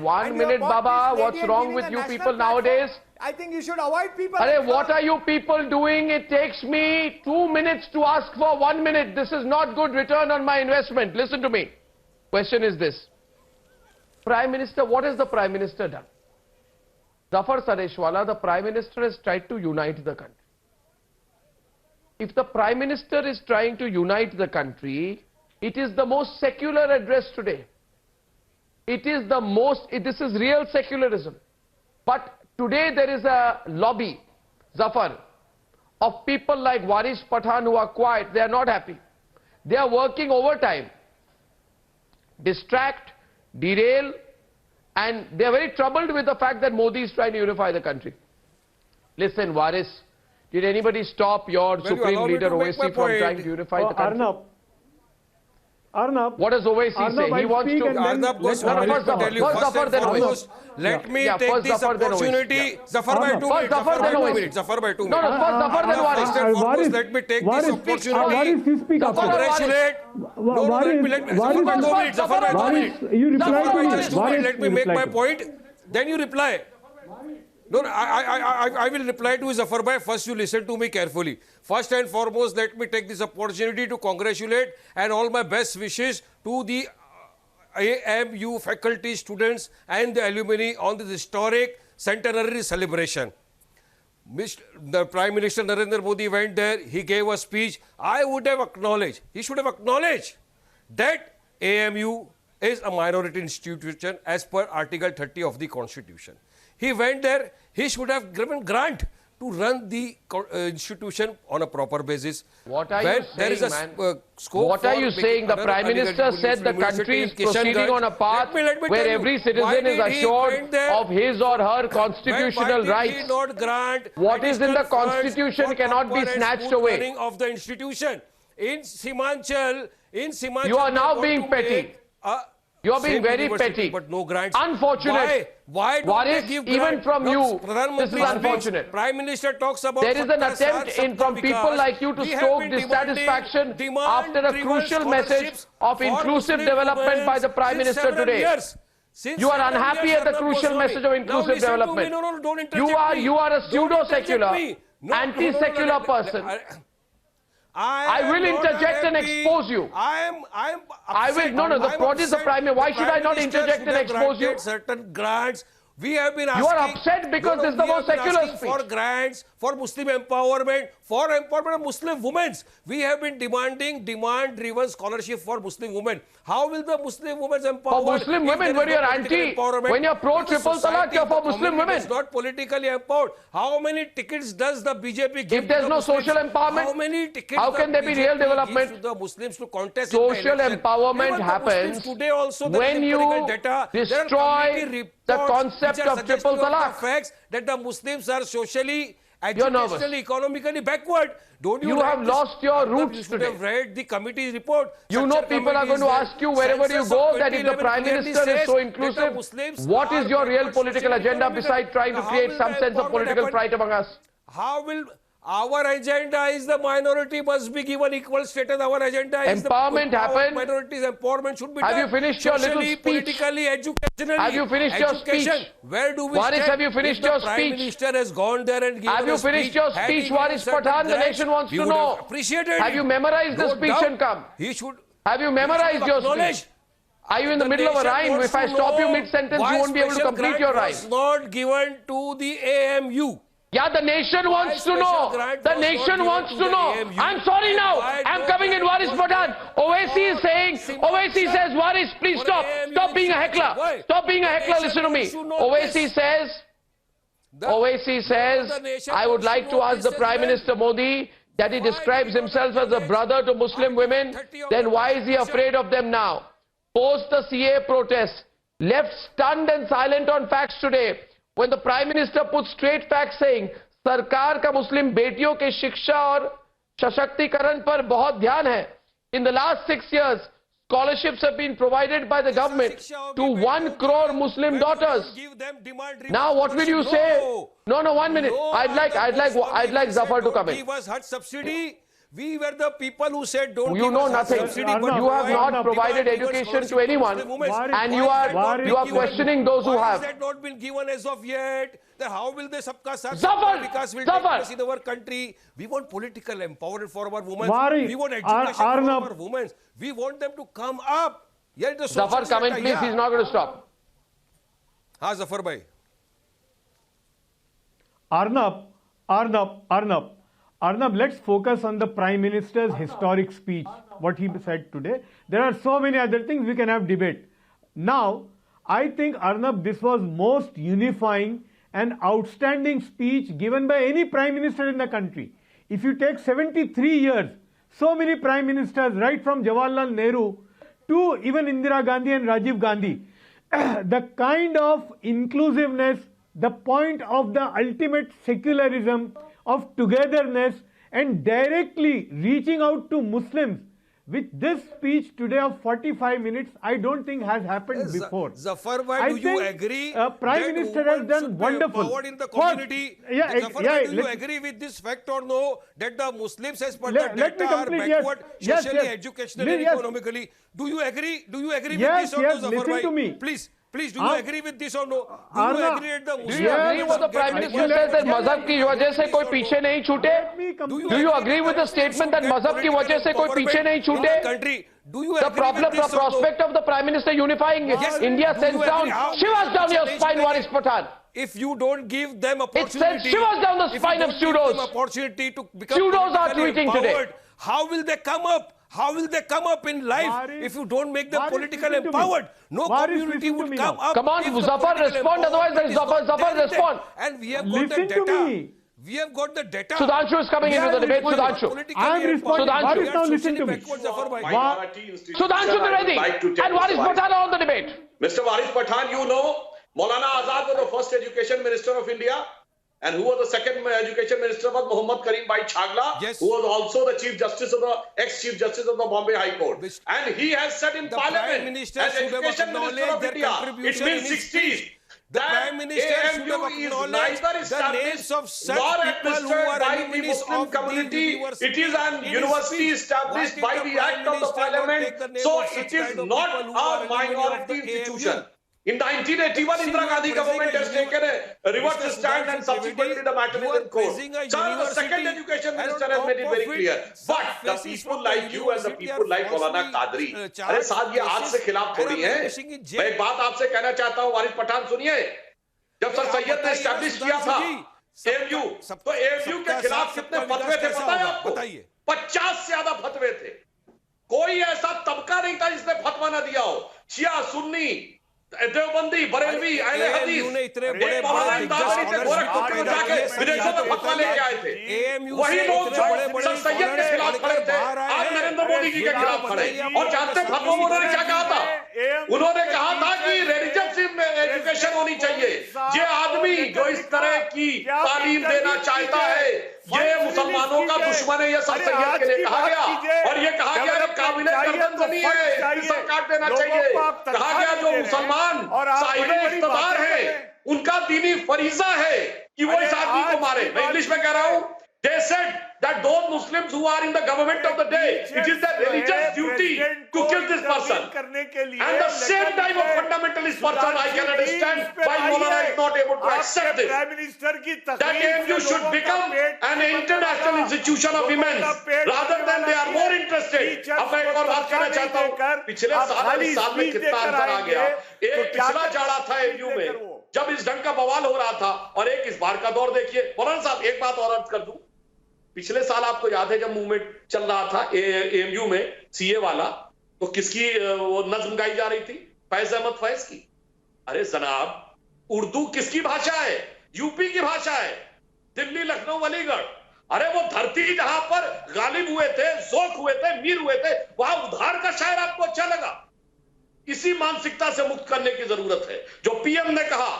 1 minute, Baba. What's wrong with you people nowadays? I think you should avoid people. What are you people doing? It takes me 2 minutes to ask for 1 minute. This is not good return on my investment. Listen to me. Question is this. Prime Minister, what has the Prime Minister done? Zafar Sareshwala, the Prime Minister has tried to unite the country. If the Prime Minister is trying to unite the country, it is the most secular address today. This is real secularism. But today there is a lobby, Zafar, of people like Waris Pathan who are quiet. They are not happy. They are working overtime, distract, derail, and they are very troubled with the fact that Modi is trying to unify the country. Listen, Waris, did anybody stop your Supreme Leader Owaisi from trying to unify the country? Arnab, what does Owaisi say? He wants to... Arnab Goswami, let me take this opportunity. Zafar by 2 minutes. Zafar by 2 minutes. No, first Zafar then Waris. Let me take this opportunity. Congratulate. Zafar by 2 minutes. You reply to me. Let me make my point. Then you reply. No, I will reply to Zafar Bhai. First, you listen to me carefully. First and foremost, let me take this opportunity to congratulate and all my best wishes to the AMU faculty, students and the alumni on this historic centenary celebration. The Prime Minister Narendra Modi went there, he gave a speech. I would have acknowledged, he should have acknowledged that AMU is a minority institution as per Article 30 of the Constitution. He went there, he should have given grant to run the institution on a proper basis. What are you saying, man? What are you saying? The Prime Minister said the country is proceeding on a path where every citizen is assured of his or her constitutional rights. What is in the Constitution cannot be snatched away. Of the institution. In Simanchal, you are now being petty. You are being very petty. But no grants. Unfortunate. Why don't they give even from you, this is Speech, unfortunate. Prime Minister talks about there is an attempt from people like you to stoke dissatisfaction after a crucial message of inclusive development by the Prime Minister today. You are unhappy at the crucial message of inclusive development. You are a pseudo-secular, anti-secular person. I will interject and expose you. I will. No. What is the Prime Minister? Why should I not interject and expose you? Certain grants. We have been asking. You are upset because this is the most secular speech. For grants, for Muslim empowerment, for empowerment of Muslim women. We have been demanding demand-driven scholarship for Muslim women. How will the Muslim women empower? For Muslim women, when you are anti, when you are pro-triple talaq, you are for Muslim women. It's not politically empowered. How many tickets does the BJP give? If there is no social empowerment, how many tickets? How can there be real development? To the Muslims to contest social empowerment happens today also when you destroy the concept of triple talaq. Facts that the Muslims are socially, educationally, economically backward. Don't you? You have lost your roots today. You have read the committee's report. You know people are going to ask you wherever you go that if the Prime Minister is so inclusive, what is your real political agenda besides trying to create some sense of political pride among us? How will our agenda is the minority must be given equal status. Our agenda is empowerment happens. Minorities empowerment should be done. Have you finished your little speech? Politically, educationally. Have you finished your speech? Where do we Waris, stand? have you finished your speech? The Prime Minister has gone there and given Have you finished your speech, Waris Pathan? The nation wants to know. Have you memorized the speech and come? He should. Have you memorized your speech? Are you in the middle of a rhyme? If I stop you mid-sentence, you won't be able to complete your rhyme. Was not given to the AMU. Yeah, the nation wants to know. The nation wants to know. I'm sorry now. I'm coming in, Waris Pathan. Owaisi is saying, Owaisi says, Waris, please stop. Stop being a heckler. Stop being a heckler. Listen to me. Owaisi says, I would like to ask the Prime Minister Modi that he describes himself as a brother to Muslim women. Then why is he afraid of them now? Post the CA protest, left stunned and silent on facts today. When the Prime Minister put straight facts saying, सरकार का मुस्लिम बेटियों के शिक्षा और सशक्तिकरण पर बहुत ध्यान है. In the last 6 years, scholarships have been provided by the government to 1 crore Muslim daughters. Now what will you say? No, 1 minute. I'd like Zafar to come in. Give us HUD subsidy. We were the people who said don't. You know nothing. You have not provided education to anyone, and you are questioning those who have. That not been given as of yet. Then how will they sabka saath Zafar in our country? We want political empowerment for our women. We want education for our women. We want them to come up. Zafar, come in, please. He's not going to stop. हाँ Zafar bhai. Arnab, let's focus on the Prime Minister's historic speech, what he said today. There are so many other things we can have debate. Now, I think, Arnab, this was most unifying and outstanding speech given by any Prime Minister in the country. If you take 73 years, so many Prime Ministers, right from Jawaharlal Nehru to even Indira Gandhi and Rajiv Gandhi, the kind of inclusiveness, the point of the ultimate secularism, of togetherness and directly reaching out to Muslims with this speech today of 45 minutes, I don't think has happened before. Zafar bhai, do you agree Prime Minister has done wonderful. In the community? Zafar bhai, do you agree with this fact or no, that the Muslims as per the data are backward socially, educationally and economically? Do you agree? Do you agree with this or no, Zafar bhai? Listen to me. Please. Please, do you agree with this or no? Do you agree at the Do you agree with the Prime Minister says that मजहब की वजह से कोई पीछे नहीं छूटे? Do you agree with the statement that मजहब की वजह से कोई पीछे नहीं छूटे? The prospect of the Prime Minister unifying India sends down shivers down your spine, Waris Pathan. If you don't give them opportunity, it sends shivers down the spine of pseudos. Opportunity to become pseudos are tweeting today. How will they come up? How will they come up in life if you don't make them politically empowered? No community would come up. Come on, Zafar, respond. Otherwise, Zafar, respond. And we have got the data. We have got the data. Sudhanshu is coming into the debate. Sudhanshu. I am responding. Waris, now listen to me. Sudhanshu Trivedi and Waris Pathan are on the debate. Mr. Waris Pathan, you know, Maulana Azad was the first education minister of India. And who was the second education minister was Muhammad Karim Bhai Chagla, who was also the chief justice of the ex-chief justice of the Bombay High Court. And he has said in Parliament as education minister of India in mid-60s that AMU is neither established nor administered by the Muslim community. It is an university established by the act of the Parliament, so it is not a minority institution. In 1981, Indira Gandhi government has taken a reverse stand and subsequently the matter is in court. So the second education minister has made it very clear. But the people like you and the people like Maulana Qadri, अरे साहब ये आज से खिलाफ थोड़ी है. मैं एक बात आपसे कहना चाहता हूँ वारिस पठान सुनिए. जब सर सैयद ने एस्टैब्लिश किया था AMU, तो AMU के खिलाफ कितने फतवे थे पता है आपको? 50 से ज्यादा फतवे थे. कोई ऐसा तबका नहीं था जिसने फतवा न दिया हो. शिया, सुन्नी, देवबंदी, बरेलवी, अहले हदीस, एक मौलाना इमदाद थे गोरखपुर में जाके विदेशों में फतवा लेके आए थे. वही लोग जो सर सैयद के खिलाफ खड़े थे आज नरेंद्र मोदी जी के खिलाफ खड़े. और जानते फतवा में उन्होंने क्या कहा था? उन्होंने कहा था कि रिलीजियस एजुकेशन होनी चाहिए. ये आदमी जो इस तरह की तालीम देना चाहता है ये मुसलमानों का दुश्मन है. ये सर सैयद के लिए कहा गया और ये कहा गया कि काबिल गर्दन नहीं है, इसे काट देना चाहिए. कहा गया जो मुसलमान साहिब इख्तियार है उनका दीनी फरीजा है कि वो इस आदमी को मारे. मैं इंग्लिश में कह रहा हूं. They said that those Muslims who are in the government of the day, it is their religious duty to kill this person. And the same type of fundamentalist person I can understand why Maulana is not able to accept this. That AMU should become an international institution of immense rather than they are more interested. अब मैं एक और बात कहना चाहता हूँ. पिछले साल में कितना अंतर आ गया. एक पिछला जाड़ा था AMU में जब इस ढंग का बवाल हो रहा था और एक इस बार का दौर देखिए. मौलाना साहब एक बात और अर्ज कर दूं. पिछले साल आपको याद है जब मूवमेंट चल रहा था AMU में CA वाला, तो किसकी वो नज्म गाई जा रही थी? फैज अहमद फैज की. अरे जनाब उर्दू किसकी भाषा है? यूपी की भाषा है. दिल्ली, लखनऊ, अलीगढ़, अरे वो धरती जहां पर गालिब हुए थे, जोक हुए थे, मीर हुए थे, वहां उधार का शायर आपको अच्छा लगा? इसी मानसिकता से मुक्त करने की जरूरत है. जो PM ने कहा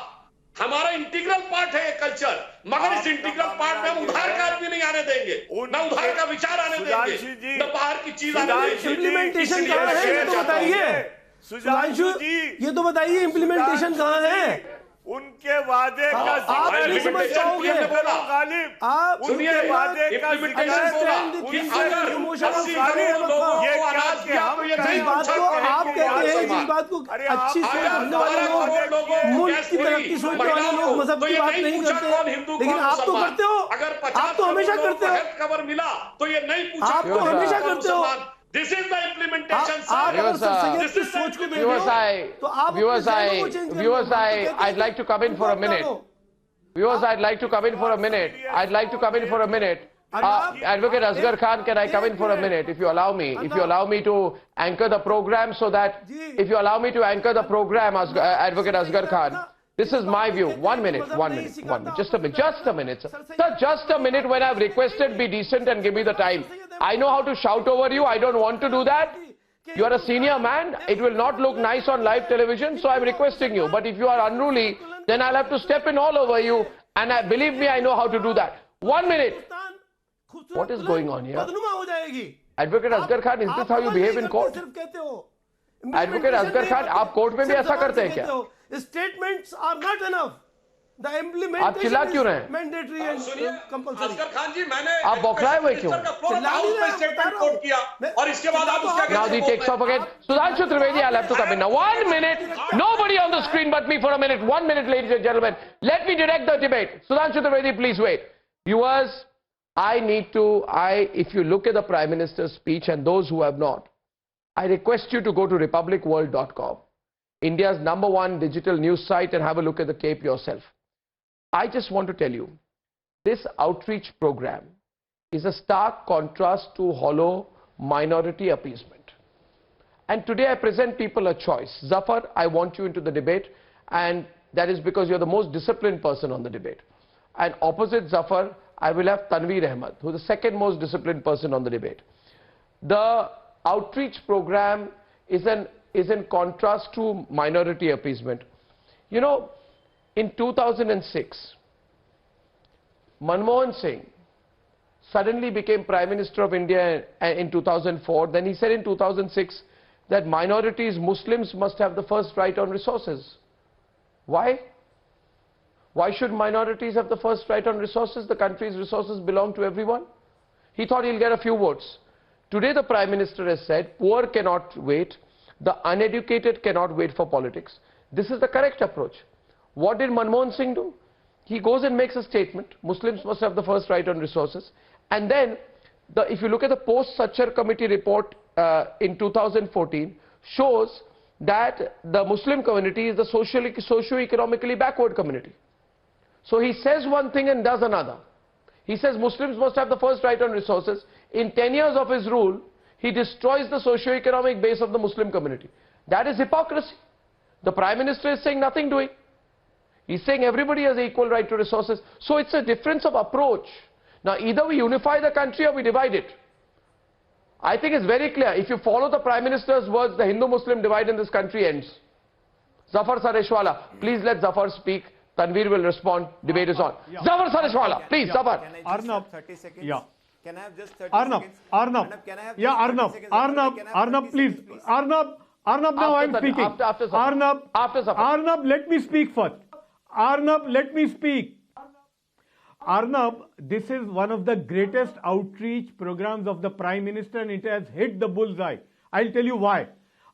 हमारा इंटीग्रल पार्ट है कल्चर, मगर इस इंटीग्रल पार्ट में हम उधार का भी नहीं आने देंगे, न उधार का विचार आने देंगे, न बाहर की चीज आने देंगे. इम्प्लीमेंटेशन कहाँ है ये तो बताइए. सुधांशु ये तो बताइए इम्प्लीमेंटेशन कहाँ है? उनके वादे का आप नहीं समझ पाओगे. आप उनके वादे का बात को आप कहते हैं जिस बात को अच्छी सोच रखने वाले लोग, मुल्क की तरक्की सोचने वाले लोग मजहब की बात नहीं करते, लेकिन आप तो करते हो. आप तो हमेशा करते हो. खबर मिला तो ये नहीं पूछा. आप तो हमेशा करते हो. This is the implementation. Viewers, I'd like to come in for a minute. Viewers, I'd like to come in for a minute. Advocate Asghar Khan, can I come in for a minute, if you allow me? If you allow me to anchor the program so that, Advocate Asghar Khan, this is my view. One minute. Just a minute, sir. Sir, just a minute. When I've requested, be decent and give me the time. I know how to shout over you. I don't want to do that. You are a senior man. It will not look nice on live television, so I'm requesting you. But if you are unruly, then I'll have to step in all over you. And believe me, I know how to do that. 1 minute. What is going on here? Advocate Asghar Khan, is this how you behave in court? Advocate Asghar Khan, आप court में भी ऐसा करते हैं क्या? Statements are not enough. The आप implementation चिल्ला क्यों रहे हैं? is mandatory and compulsory. Asghar Khan जी, मैंने आप बौखलाए हुए क्यों? स्टेटमेंट कोट किया और इसके बाद आप उसका Now the takes off again. Sudhanshu Trivedi, I'll have to come in now. 1 minute. Nobody on the screen but me for a minute. 1 minute, ladies and gentlemen. Let me direct the debate. Sudhanshu Trivedi, please wait. Viewers, if you look at the Prime Minister's speech and those who have not, I request you to go to republicworld.com, India's #1 digital news site, and have a look at the tape yourself. I just want to tell you, this outreach program is a stark contrast to hollow minority appeasement. And today I present people a choice. Zafar, I want you into the debate, and that is because you're the most disciplined person on the debate. And opposite Zafar, I will have Tanveer Ahmed, who is the second most disciplined person on the debate. The outreach program is in contrast to minority appeasement. You know, in 2006, Manmohan Singh suddenly became Prime Minister of India in 2004. Then he said in 2006 that minorities, Muslims must have the first right on resources. Why? Why should minorities have the first right on resources? The country's resources belong to everyone. He thought he'll get a few votes. Today the Prime Minister has said, poor cannot wait, the uneducated cannot wait for politics. This is the correct approach. What did Manmohan Singh do? He goes and makes a statement, Muslims must have the first right on resources. And then, if you look at the post-Sachar committee report in 2014, shows that the Muslim community is the socio-economically backward community. So he says one thing and does another. He says Muslims must have the first right on resources. In 10 years of his rule, he destroys the socio-economic base of the Muslim community. That is hypocrisy. The Prime Minister is saying nothing doing. He's saying everybody has equal right to resources. So it's a difference of approach. Now either we unify the country or we divide it. I think it's very clear. If you follow the Prime Minister's words, the Hindu-Muslim divide in this country ends. Zafar Sareshwala, please let Zafar speak. Tanveer will respond. Debate is on. Yeah. Zafar Sareshwala, please, Zafar. Arnab, 30 seconds? Yeah. Can I have just 30 Arnab, seconds? Arnab. Can I have Yeah, just 30 Arnab, seconds? Arnab, please. Arnab, now I'm speaking. After Zafar. Arnab, let me speak first. Arnab, let me speak. Arnab, this is one of the greatest outreach programs of the Prime Minister, and it has hit the bullseye. I'll tell you why.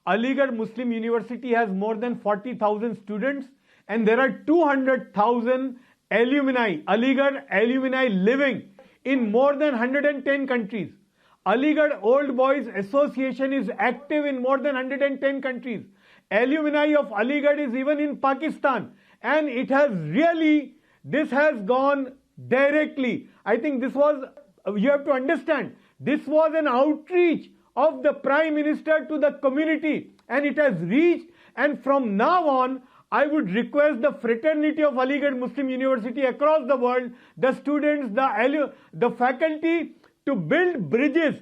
Aligarh Muslim University has more than 40,000 students, and there are 200,000 alumni, Aligarh alumni living in more than 110 countries. Aligarh Old Boys Association is active in more than 110 countries. Alumni of Aligarh is even in Pakistan, and it has really, this has gone directly. I think this was, you have to understand, this was an outreach of the Prime Minister to the community, and it has reached, and from now on, I would request the fraternity of Aligarh Muslim University across the world, the students, the faculty, to build bridges,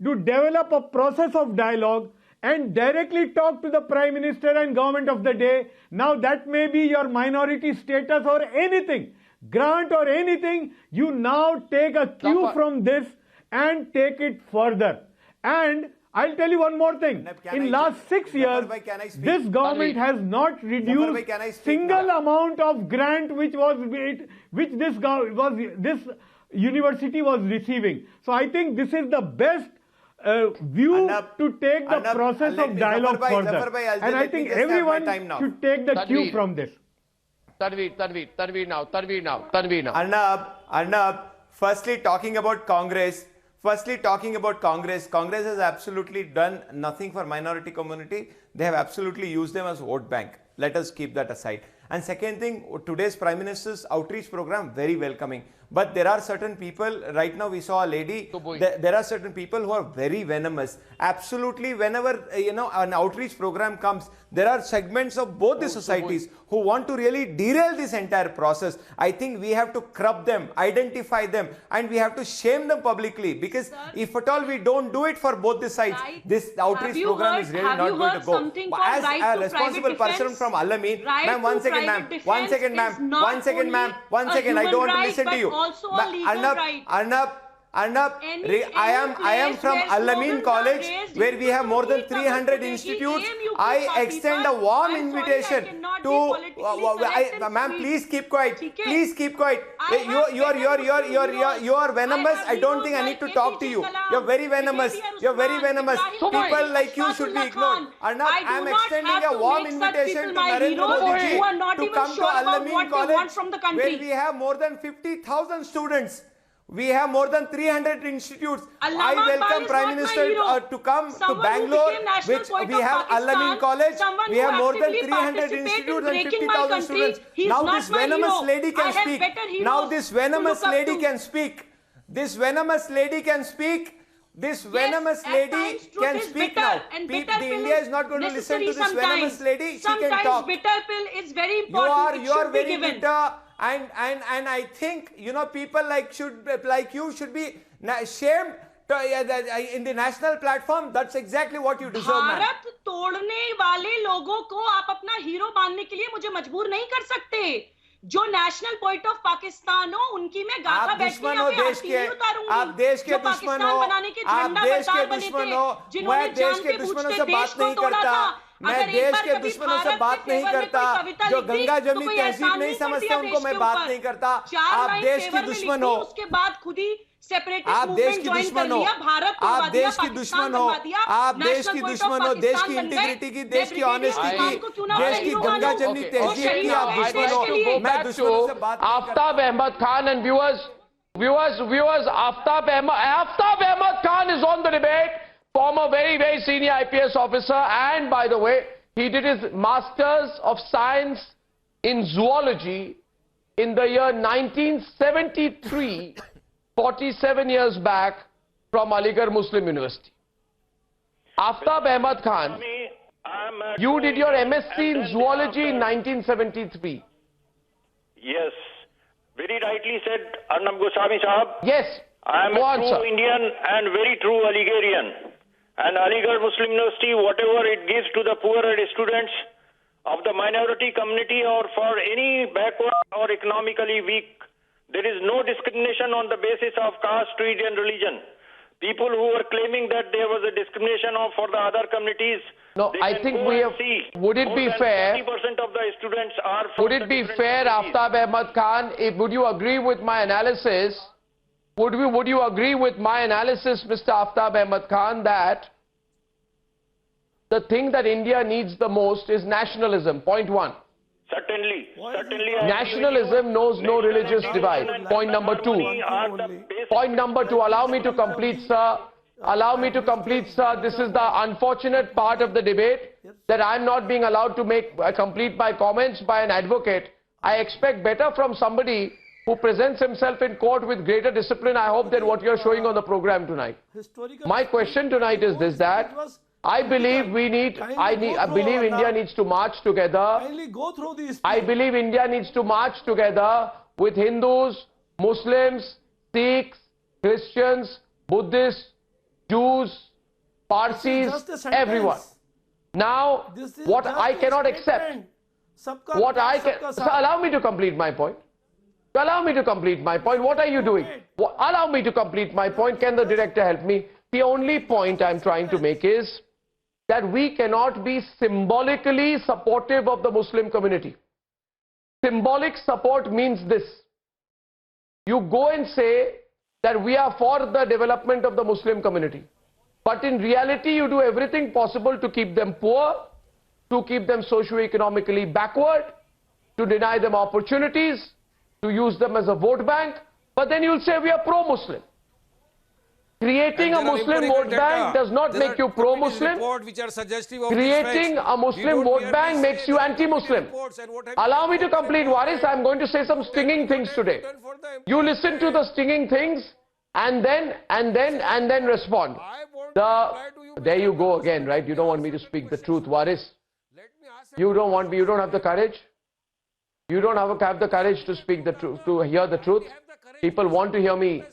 to develop a process of dialogue and directly talk to the Prime Minister and government of the day. Now that may be your minority status or anything, grant or anything, you now take a cue from this and take it further. And I'll tell you one more thing. In last 6 years, this government has not reduced single amount of grant which this university was receiving. So I think this is the best view to take the process of dialogue further. And I think everyone should take the cue from this. Tanveer now. Arnab, firstly talking about Congress, Congress has absolutely done nothing for minority community. They have absolutely used them as vote bank. Let us keep that aside. And second thing, today's Prime Minister's outreach program, very welcoming. But there are certain people, right now we saw a lady, there are certain people who are very venomous. Absolutely, whenever an outreach program comes, there are segments of both the societies who want to really derail this entire process. I think we have to curb them, identify them, and we have to shame them publicly, because if at all we don't do it for both the sides, this outreach program is really not going to go. As a responsible person from Al-Amin, ma'am, one second, ma'am, I don't want to listen to you. Arnab, I am from Al-Amin College, where we have more than 300 institutes. I extend a warm invitation to. Ma'am, please keep quiet. Please keep quiet. You are venomous. I don't think I need to talk to you. You're very venomous. You're very venomous. People like you should be ignored. Arnab, I am extending a warm invitation to Narendra Modi ji to come to Al-Amin College, where we have more than 50,000 students. We have more than 300 institutes. I welcome Prime Minister to come to Bangalore, which we have Al-Amin College. We have more than 300 institutes and 50,000 students. Now this venomous lady can speak. Now this venomous lady can speak. This venomous lady can speak. This venomous lady can speak now. India is not going to listen to this venomous lady. She can talk. Bitter pill is very important. You are very bitter. And I think, you know, people like you should be shamed in the national platform. That's exactly what you deserve, man. Bharat तोड़ने वाले लोगों को आप अपना hero मानने के लिए मुझे मजबूर नहीं कर सकते. जो नेशनल पॉइंट ऑफ पाकिस्तान हो उनकी मैं गाथा बैठ के यहाँ पे आरती नहीं उतारूंगी. आप देश के दुश्मन हो. आप देश के दुश्मन हो. मैं देश के दुश्मनों से बात नहीं करता. मैं देश के दुश्मनों से बात नहीं करता. जो गंगा जमुनी तहजीब नहीं समझते उनको मैं बात नहीं करता. आप देश के दुश्मन हो. उसके बाद खुद ही आप देश की दुश्मन हो. आप देश की दुश्मन हो. आप देश की दुश्मन हो. देश की इंटीग्रिटी की, देश की ऑनेस्टी की, देश की गंगा जमुनी तहजीब की आप दुश्मन हो. मैं दुश्मनों से बात नहीं करता. Aftab Ahmed Khan and viewers, Aftab Ahmed Khan is on the debate. Former very senior IPS officer, and by the way, he did his Masters of Science in Zoology in the year 1973, 47 years back, from Aligarh Muslim University. Aftab Ahmed Khan, you did your MSc in Zoology in 1973. Yes, very rightly said Arnab Goswami Sahab. Yes, I am a true Indian and very true Aligarhian. And Aligarh Muslim University, whatever it gives to the poorer students of the minority community or for any backward or economically weak, there is no discrimination on the basis of caste, creed and religion. People who are claiming that there was a discrimination for the other communities. No, I think we have. Would it be fair? 40% of the students are. Would it be fair, Aftab Ahmed Khan? Would you agree with my analysis? Would you agree with my analysis, Mr. Aftab Ahmed Khan, that the thing that India needs the most is nationalism? Point one. Certainly. Nationalism knows no religious divide. Point number two. Point number two. Allow me to complete, sir. Allow me to complete, sir. This is the unfortunate part of the debate, that I'm not being allowed to complete my comments by an advocate. I expect better from somebody who presents himself in court with greater discipline, I hope, than what you're showing on the program tonight. My question tonight is this, that I believe I believe India needs to march together. I believe India needs to march together with Hindus, Muslims, Sikhs, Christians, Buddhists, Jews, Parsis, everyone. Now, what I cannot accept, so allow me to complete my point. Allow me to complete my point. What are you doing? Allow me to complete my point. Can the director help me? The only point I'm trying to make is that we cannot be symbolically supportive of the Muslim community. Symbolic support means this. You go and say that we are for the development of the Muslim community. But in reality, you do everything possible to keep them poor, to keep them socio-economically backward, to deny them opportunities, to use them as a vote bank, but then you'll say we are pro-Muslim. Creating a Muslim vote bank does not make you pro-Muslim. Creating a Muslim vote bank makes you anti-Muslim. Allow me to complete, Waris. I'm going to say some stinging things today. You listen to the stinging things and then respond. There you go again, right? You don't want me to speak the truth, Waris. You don't want me, you don't have the courage. You don't have the courage to speak the truth, to hear the truth. People want to hear me.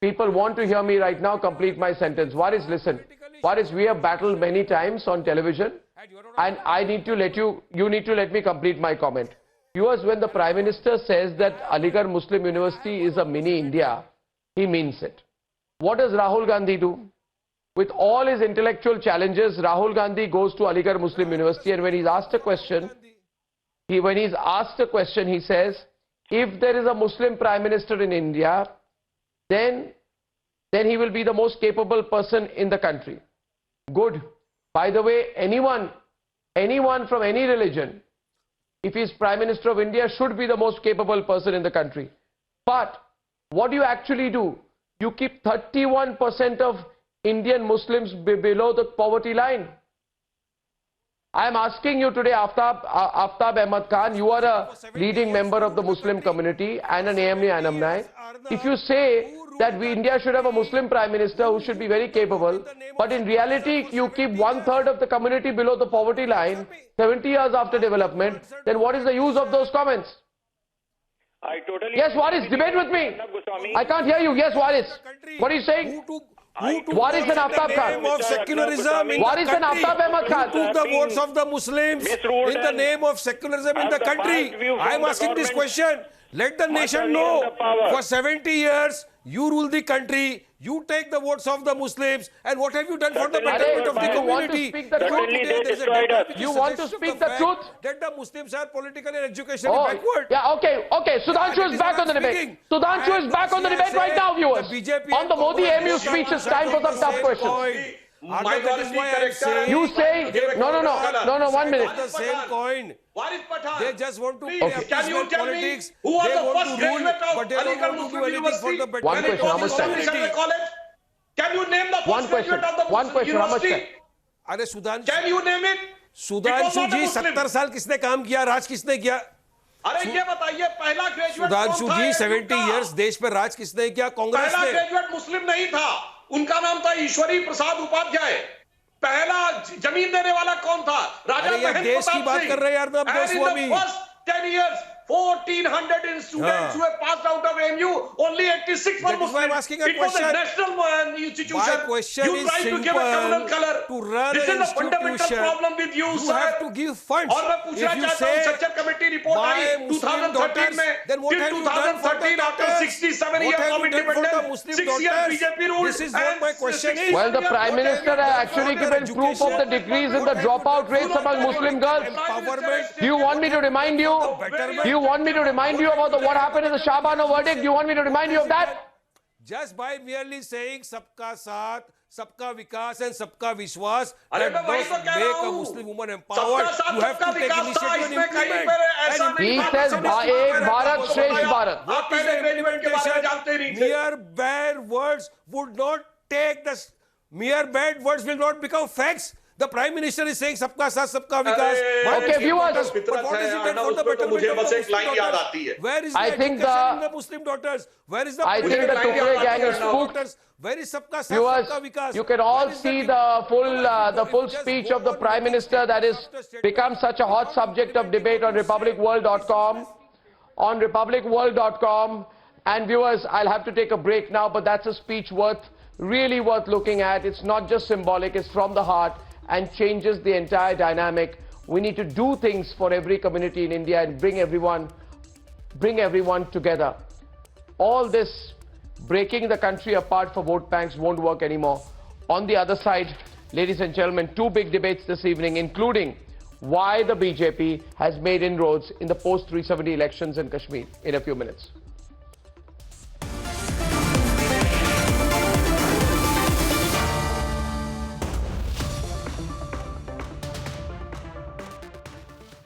People want to hear me right now complete my sentence. Waris, listen. Waris, we have battled many times on television, and I need to let you need to let me complete my comment. Viewers, when the Prime Minister says that Aligarh Muslim University is a mini India, he means it. what does Rahul Gandhi do? With all his intellectual challenges, Rahul Gandhi goes to Aligarh Muslim University, and when he's asked a question, he says, if there is a Muslim Prime Minister in India, then he will be the most capable person in the country. Good. By the way, anyone from any religion, if he's Prime Minister of India, should be the most capable person in the country. But what do you actually do? You keep 31% of Indian Muslims below the poverty line. I am asking you today, Aftab Ahmad Khan, you are a leading member of the Muslim community and an AMU alumni. If you say that India should have a Muslim Prime Minister who should be very capable, but in reality you keep 1/3 of the community below the poverty line, 70 years after development, then what is the use of those comments? I totally Yes, Waris, debate with me. I can't hear you. Yes, Waris. What are you saying? Waris and Aftab Khan. In the name of secularism, Waris and Aftab Ahmad Khan. Who took the votes of the Muslims in the name of secularism in the country? I am asking this question. Let the nation know. For 70 years, you rule the country. You take the votes of the Muslims, and what have you done for the betterment of the community? You want to speak the truth? That the Muslims are politically and educationally backward. Yeah, okay. Sudhanshu is back on the debate. Sudhanshu is back on the debate right now, viewers. On the Modi AMU speech, it's time for some tough questions. You say no. 1 minute. The same coin. They just want to play Can you tell politics. me who was They the want first to rule, graduate of but they don't Aligarh want to do Muslim anything for University? the betterment One question, how much time? Can you name the One first question. graduate of the One Muslim question, how much University? time? अरे Sudhanshu Can you name it? Sudhanshu जी 70 साल किसने काम किया, राज किसने किया? अरे ये बताइए, पहला ग्रेजुएट सुधांशु जी 70 इयर्स देश पर राज किसने किया? कांग्रेस पहला ने। ग्रेजुएट मुस्लिम नहीं था, उनका नाम था ईश्वरी प्रसाद उपाध्याय। पहला जमीन देने वाला कौन था? राजा महेंद्र देश की प्रताप बात सिंह। कर रहे हैं Arnab Goswami. 10 years, 1400 students who have passed out of AMU, only 86 were That is why I'm Muslim. asking a It was a question. national institution. My question you is try to give a simple. communal color. To run This an is the fundamental institution, problem with you, you sir. have to give funds. और मैं पूछना If you चाहता हूँ, say, Sachar committee report my I Muslim 2013 daughters, में, then what till have you done for the 2013 after daughters? 67 What years have of you done for the independence, Muslim 6 years daughters? BJP ruled. This is what my question is. Well, the Prime Minister has actually given proof of the decrease in the dropout rates among Muslim girls. Do you want me to remind you? Do you want me to remind you about what happened in the Shabana verdict? Do you want me to remind you of that? Just by merely saying सबका साथ, सबका विकास and सबका विश्वास, अरे that मैं वही does तो कह रहा make a हूँ। Muslim woman सबका empowered. साथ, You have सबका to take विकास था, initiative and इसमें कहीं implement. पर ऐसा And नहीं He था। says, Ek Bharat, Shresth Bharat. आप पहले ग्रेजुएट के बारे में जानते ही नहीं थे। Mere bare words would not take the mere bad words will not become facts. The Prime Minister is saying सबका साथ सबका विकास. Okay, viewers. But what is it done for the betterment मुझे of the बस एक Muslim line याद daughters? आती है। Where is I the think education in the Muslim daughters? Where is the I think the Tukre gang is spooked. Where is सबका साथ Viewers, सबका विकास? you can all see the full speech of the Prime Minister that has become such a hot subject of debate on republicworld.com. On republicworld.com. And viewers, I'll have to take a break now, but that's a speech really worth looking at. It's not just symbolic, it's from the heart and changes the entire dynamic. We need to do things for every community in India and bring everyone together. All this breaking the country apart for vote banks won't work anymore. On the other side, ladies and gentlemen, two big debates this evening, including why the BJP has made inroads in the post-370 elections in Kashmir in a few minutes.